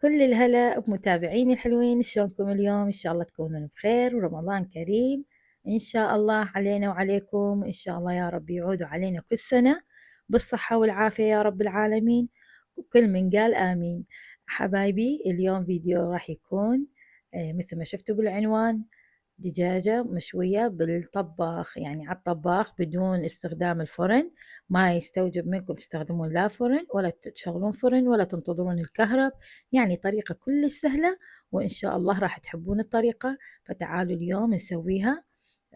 كل الهلا بمتابعيني الحلوين، شلونكم اليوم؟ إن شاء الله تكونون بخير ورمضان كريم إن شاء الله علينا وعليكم. إن شاء الله يا رب يعودوا علينا كل سنة بالصحة والعافية يا رب العالمين، وكل من قال آمين. حبايبي اليوم فيديو راح يكون مثل ما شفتوا بالعنوان، دجاجة مشوية بالطباخ، يعني على الطباخ بدون استخدام الفرن. ما يستوجب منكم تستخدمون لا فرن ولا تشغلون فرن ولا تنتظرون الكهرب، يعني طريقة كلش سهلة وإن شاء الله راح تحبون الطريقة. فتعالوا اليوم نسويها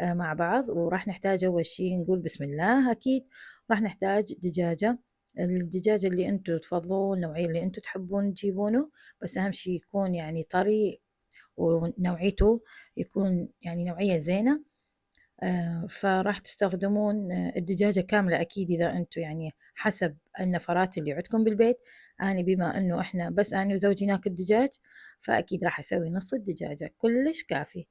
مع بعض. وراح نحتاج أول شي نقول بسم الله. أكيد راح نحتاج دجاجة، الدجاج اللي انتو تفضلون، النوعية اللي انتو تحبون تجيبونه، بس أهم شي يكون يعني طري ونوعيته يكون يعني نوعية زينة. فراح تستخدمون الدجاجة كاملة أكيد إذا أنتم يعني حسب النفرات اللي عندكم بالبيت. أنا بما أنه إحنا بس أنا وزوجي ناكل دجاج، فأكيد راح أسوي نص الدجاجة كلش كافي،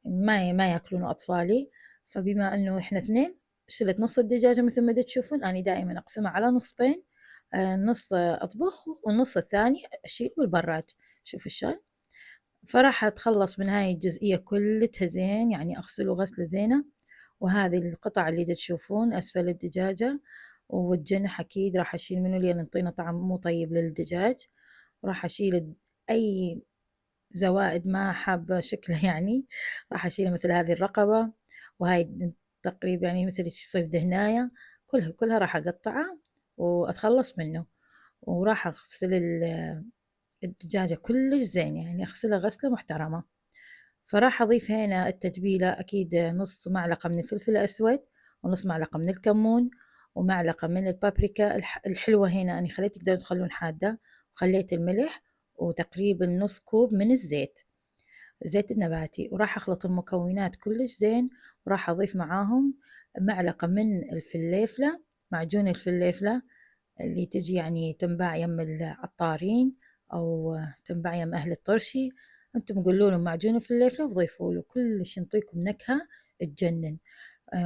ما ياكلون أطفالي. فبما أنه إحنا اثنين شلت نص الدجاجة مثل ما تشوفون. أنا دائما أقسمها على نصفين، نص أطبخ والنص الثاني أشيل بالبراد. شوفوا شلون. فراح أتخلص من هاي الجزئية كلتها زين، يعني أغسله غسلة زينة. وهذه القطع اللي تشوفون أسفل الدجاجة والجنح أكيد راح أشيل منه لأن يعطينا طعم مو طيب للدجاج. راح أشيل أي زوائد ما حابة شكله يعني راح أشيلها، مثل هذه الرقبة وهاي تقريبا يعني مثل تصير دهناية، كلها راح أقطعها وأتخلص منه. وراح أغسل الدجاجة كلش زين، يعني أغسلها غسلة محترمة. فراح أضيف هنا التتبيلة، أكيد نص معلقة من الفلفل الأسود ونص معلقة من الكمون ومعلقة من البابريكا الحلوة. هنا أنا خليت تقدرون تخلون حادة، وخليت الملح وتقريبا نص كوب من الزيت النباتي. وراح أخلط المكونات كلش زين، وراح أضيف معاهم معلقة من الفليفلة، معجون الفليفلة اللي تجي يعني تنباع يم العطارين أو تنباع يم أهل الطرشي. أنتم قولوا لهم معجون الفليفلة وضيفوا له، كلش ينطيكم نكهة تجنن.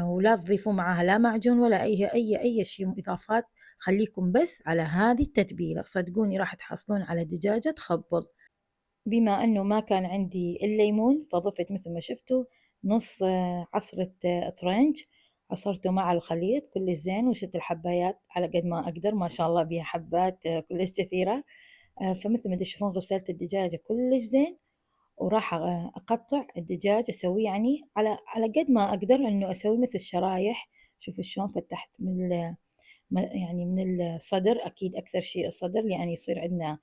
ولا تضيفوا معاها لا معجون ولا أي شيء إضافات، خليكم بس على هذه التتبيلة. صدقوني راح تحصلون على دجاجة تخبل. بما أنه ما كان عندي الليمون فضفت مثل ما شفتوا نص عصرة طرنج، عصرته مع الخليط كل زين، وشلت الحبايات على قد ما أقدر، ما شاء الله بيها حبات كلش كثيرة. فمثل ما تشوفون غسلت الدجاجة كلش زين، وراح أقطع الدجاج أسويه يعني على قد ما أقدر إنه أسويه مثل الشرايح. شوفوا شلون فتحت يعني من الصدر، أكيد أكثر شيء الصدر لأن يعني يصير عندنا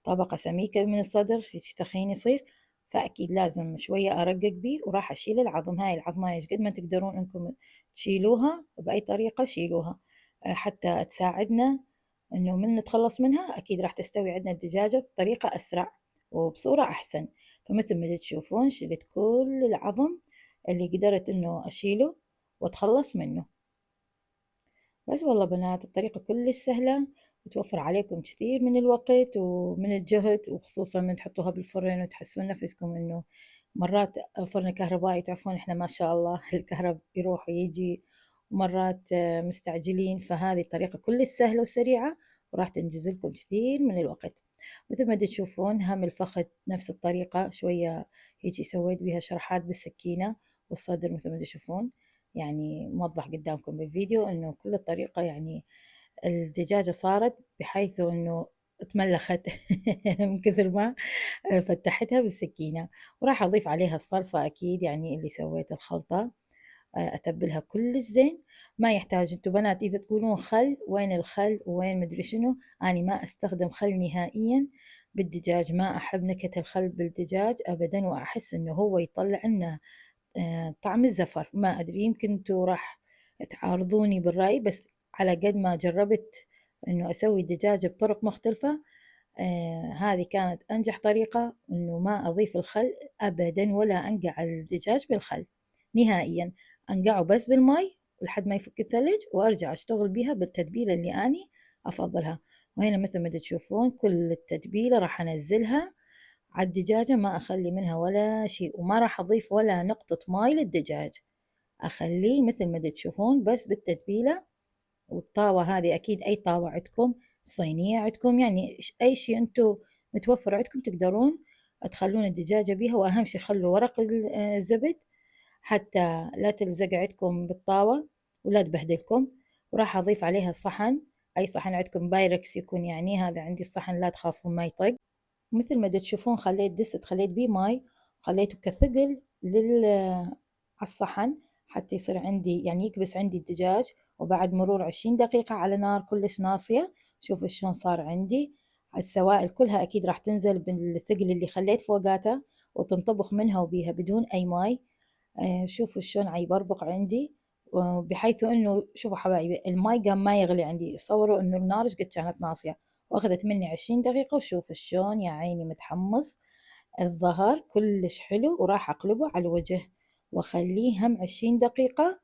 طبقة سميكة من الصدر، هيك ثخين يصير، فأكيد لازم شوية أرقق بيه. وراح أشيل العظم، هاي العظماية قد ما تقدرون إنكم تشيلوها بأي طريقة شيلوها، حتى تساعدنا إنه من نتخلص منها أكيد راح تستوي عندنا الدجاجة بطريقة أسرع وبصورة أحسن. فمثل ما تشوفون شلت كل العظم اللي قدرت إنه أشيله وأتخلص منه. بس والله بنات الطريقة كلش سهلة وتوفر عليكم كثير من الوقت ومن الجهد، وخصوصا من تحطوها بالفرن وتحسون نفسكم انه مرات فرن كهربائي تعرفون احنا ما شاء الله الكهرب يروح ويجي، ومرات مستعجلين. فهذه الطريقة كلش سهلة وسريعة وراح تنجز لكم كثير من الوقت. مثل ما تشوفون هم الفخذ نفس الطريقة، شوية هيجي سويت بها شرحات بالسكينة، والصدر مثل ما تشوفون يعني موضح قدامكم بالفيديو انه كل الطريقة يعني الدجاجة صارت بحيث انه تملخت من كثر ما فتحتها بالسكينة. وراح اضيف عليها الصلصة اكيد، يعني اللي سويت الخلطة اتبلها كلش زين. ما يحتاج انتو بنات اذا تقولون خل، وين الخل وين مدري شنو، اني ما استخدم خل نهائيا بالدجاج، ما احب نكهة الخل بالدجاج ابدا، واحس انه هو يطلع لنا طعم الزفر. ما أدري يمكن انتوا راح تعارضوني بالرأي، بس على قد ما جربت إنه أسوي دجاجة بطرق مختلفة، هذه كانت أنجح طريقة، إنه ما أضيف الخل أبدا ولا أنقع الدجاج بالخل نهائيا. أنقعه بس بالماء لحد ما يفك الثلج وأرجع أشتغل بها بالتتبيلة اللي أني أفضلها. وهنا مثل ما تشوفون كل التتبيلة راح أنزلها على الدجاجة، ما أخلي منها ولا شيء، وما راح أضيف ولا نقطة ماي للدجاج، أخليه مثل ما تشوفون بس بالتتبيلة. والطاوة هذه أكيد أي طاوة عندكم، صينية عندكم، يعني أي شيء أنتم متوفر عندكم تقدرون تخلون الدجاجة بيها. وأهم شي خلوا ورق الزبد حتى لا تلزق عندكم بالطاوة ولا تبهدلكم. وراح أضيف عليها صحن، أي صحن عندكم بايركس يكون، يعني هذا عندي الصحن لا تخافون ما يطق. مثل ما تشوفون خليت دست خليت بيه ماي، خليته كثقل على الصحن حتى يصير عندي يعني يكبس عندي الدجاج. وبعد مرور 20 دقيقة على نار كلش ناصية، شوفوا شلون صار عندي. السوائل كلها أكيد راح تنزل بالثقل اللي خليت فوقاته وتنطبخ منها وبيها بدون أي ماي. شوفوا شلون عيبربق عندي، بحيث انه شوفوا حبايبي الماي قام ما يغلي عندي. صوروا انه النار ايش قد كانت ناصيه. واخذت مني 20 دقيقه وشوفوا شلون يا عيني متحمص الظهر كلش حلو. وراح اقلبه على الوجه واخليه هم 20 دقيقه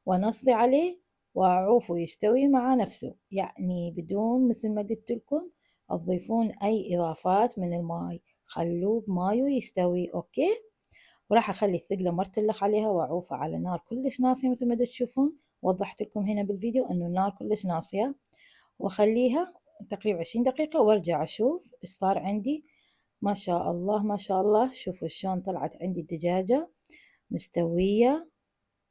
ونصي عليه واعوفه يستوي مع نفسه، يعني بدون مثل ما قلت لكم تضيفون اي اضافات من الماي، خلوه بمايو يستوي. اوكي. وراح اخلي الثقله مرتلخ عليها واعوفها على نار كلش ناصيه مثل ما تشوفون. وضحت لكم هنا بالفيديو انه النار كلش ناصيه. واخليها تقريبا 20 دقيقه وارجع اشوف ايش صار عندي. ما شاء الله ما شاء الله، شوفوا شلون طلعت عندي الدجاجه مستويه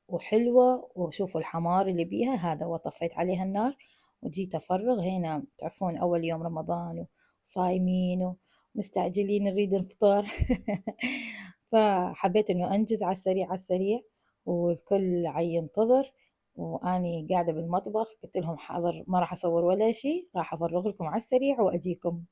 وحلوة. وشوفوا الحمار اللي بيها هذا، وطفيت عليها النار وجيت أفرغ. هنا تعرفون أول يوم رمضان وصايمين ومستعجلين نريد نفطر فحبيت إنه أنجز على السريع على السريع والكل ينتظر. وأني قاعدة بالمطبخ قلت لهم حاضر ما راح أصور ولا شيء، راح أفرغ لكم على السريع وأجيكم.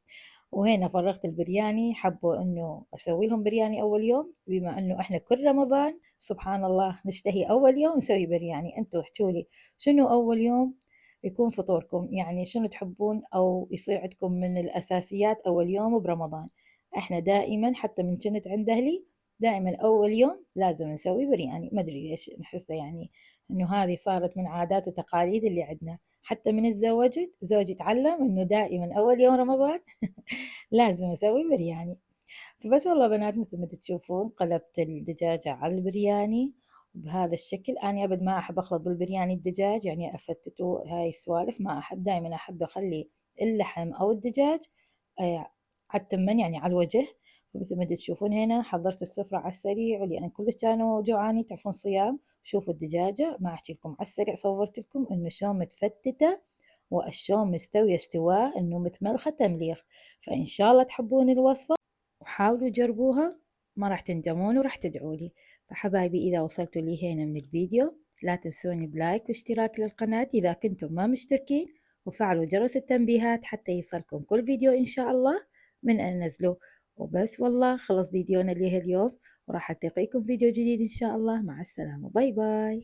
وهنا فرغت البرياني، حبوا انه اسوي لهم برياني اول يوم بما انه احنا كل رمضان سبحان الله نشتهي اول يوم نسوي برياني. انتوا احكوا لي شنو اول يوم يكون فطوركم، يعني شنو تحبون او يصير عندكم من الاساسيات اول يوم برمضان. احنا دائما حتى من كنت عند اهلي دائما اول يوم لازم نسوي برياني، ما ادري ليش نحسه يعني انه هذه صارت من عادات وتقاليد اللي عندنا. حتى من الزوجت زوجي تعلم انه دائما اول يوم رمضان لازم اسوي برياني. فبس والله بنات مثل ما تشوفون قلبت الدجاجة على البرياني بهذا الشكل. أنا أبد ما أحب أخلط بالبرياني الدجاج، يعني أفتته هاي السوالف ما أحب. دائما أحب أخلي اللحم أو الدجاج على التمن يعني على الوجه. فمثل ما تشوفون هنا حضرت السفرة على السريع ولأن كلش كانوا جوعانين تعرفون صيام. شوفوا الدجاجة ما أحكي لكم على السريع صورت لكم إنه شلون متفتتة وشلون مستوية استواء إنه متملخة تمليخ. فإن شاء الله تحبون الوصفة وحاولوا جربوها ما راح تندمون وراح تدعوا لي. فحبايبي إذا وصلتوا لي هنا من الفيديو لا تنسوني بلايك واشتراك للقناة إذا كنتم ما مشتركين، وفعلوا جرس التنبيهات حتى يصلكم كل فيديو إن شاء الله من أنزله. وبس والله خلص فيديونا اللي اليوم، وراح ألتقيكم في فيديو جديد إن شاء الله. مع السلامة، باي باي.